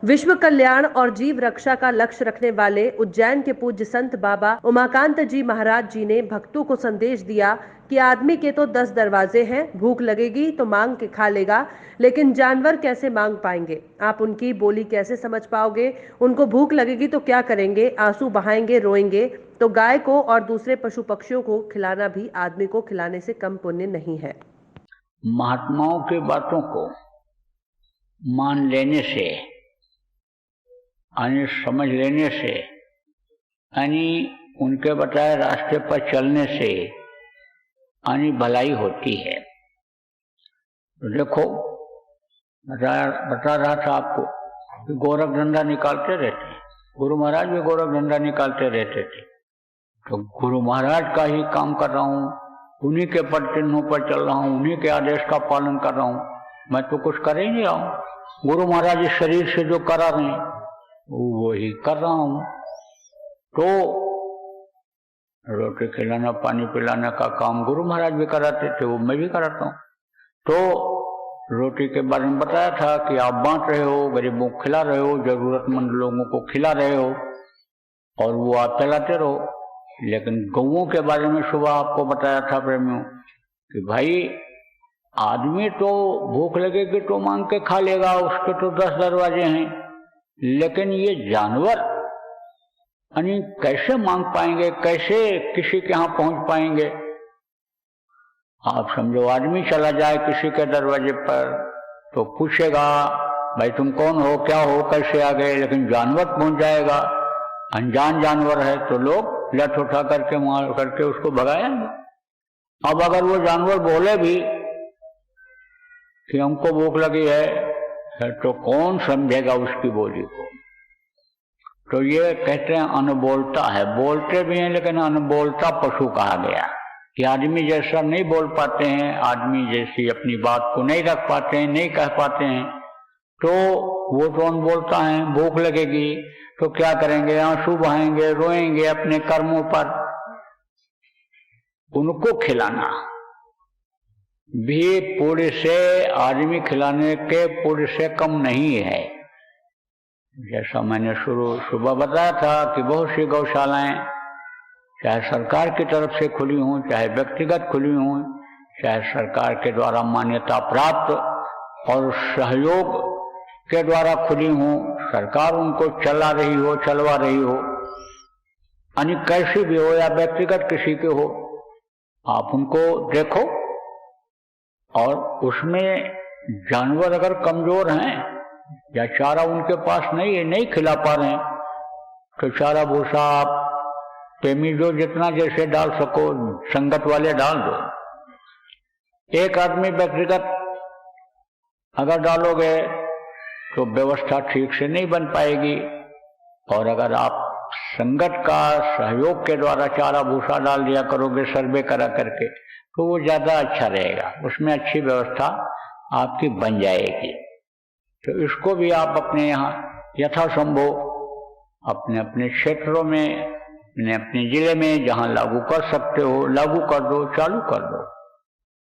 विश्व कल्याण और जीव रक्षा का लक्ष्य रखने वाले उज्जैन के पूज्य संत बाबा उमाकांत जी महाराज जी ने भक्तों को संदेश दिया कि आदमी के तो 10 दरवाजे हैं, भूख लगेगी तो मांग के खा लेगा, लेकिन जानवर कैसे मांग पाएंगे? आप उनकी बोली कैसे समझ पाओगे? उनको भूख लगेगी तो क्या करेंगे? आंसू बहाएंगे, रोएंगे? तो गाय को और दूसरे पशु पक्षियों को खिलाना भी आदमी को खिलाने से कम पुण्य नहीं है। महात्माओं की बातों को मान लेने से, यानी समझ लेने से, यानी उनके बताए रास्ते पर चलने से यानी भलाई होती है। तो देखो, बता रहा था आपको कि गोरख धंधा निकालते रहते, गुरु महाराज भी गोरख धंधा निकालते रहते थे। तो गुरु महाराज का ही काम कर रहा हूँ, उन्हीं के पद चिन्हों पर चल रहा हूँ, उन्हीं के आदेश का पालन कर रहा हूँ, मैं तो कुछ कर ही नहीं रहा हूँ। गुरु महाराज इस शरीर से जो करा रहे हैं वो ही कर रहा हूँ। तो रोटी खिलाना, पानी पिलाने का काम गुरु महाराज भी कराते थे, वो मैं भी कराता हूँ। तो रोटी के बारे में बताया था कि आप बांट रहे हो, गरीबों को खिला रहे हो, जरूरतमंद लोगों को खिला रहे हो और वो आप चलाते रहो। लेकिन गौओं के बारे में सुबह आपको बताया था प्रेमियों कि भाई आदमी तो भूख लगेगी तो मांग के खा लेगा, उसके तो 10 दरवाजे हैं, लेकिन ये जानवर यानी कैसे मांग पाएंगे, कैसे किसी के यहाँ पहुंच पाएंगे? आप समझो, आदमी चला जाए किसी के दरवाजे पर तो पूछेगा भाई तुम कौन हो, क्या हो, कैसे आ गए, लेकिन जानवर पहुंच जाएगा, अनजान जानवर है, तो लोग लठ उठा करके मार करके उसको भगाएंगे। अब अगर वो जानवर बोले भी कि हमको भूख लगी है तो कौन समझेगा उसकी बोली को? तो ये कहते हैं अनबोलता है। बोलते भी हैं लेकिन अनबोलता पशु कहा गया कि आदमी जैसा नहीं बोल पाते हैं, आदमी जैसी अपनी बात को नहीं रख पाते हैं, नहीं कह पाते हैं, तो वो तो अनबोलता है। भूख लगेगी तो क्या करेंगे? आंसू बहाएंगे, रोएंगे अपने कर्मों पर। उनको खिलाना भी पुण्य से, आदमी खिलाने के पुण्य से कम नहीं है। जैसा मैंने सुबह बताया था कि बहुत सी गौशालाएं चाहे सरकार की तरफ से खुली हों, चाहे व्यक्तिगत खुली हों, चाहे सरकार के द्वारा मान्यता प्राप्त और सहयोग के द्वारा खुली हों, सरकार उनको चला रही हो, चलवा रही हो, यानी कैसी भी हो या व्यक्तिगत किसी के हो, आप उनको देखो और उसमें जानवर अगर कमजोर हैं या चारा उनके पास नहीं है, नहीं खिला पा रहे हैं, तो चारा भूसा आप प्रेमी जो जितना जैसे डाल सको, संगत वाले डाल दो। एक आदमी व्यक्तिगत अगर डालोगे तो व्यवस्था ठीक से नहीं बन पाएगी, और अगर आप संगत का सहयोग के द्वारा चारा भूसा डाल दिया करोगे सर्वे करा करके, तो वो ज्यादा अच्छा रहेगा, उसमें अच्छी व्यवस्था आपकी बन जाएगी। तो इसको भी आप अपने यहाँ यथासंभव अपने अपने क्षेत्रों में, अपने अपने जिले में जहाँ लागू कर सकते हो लागू कर दो, चालू कर दो।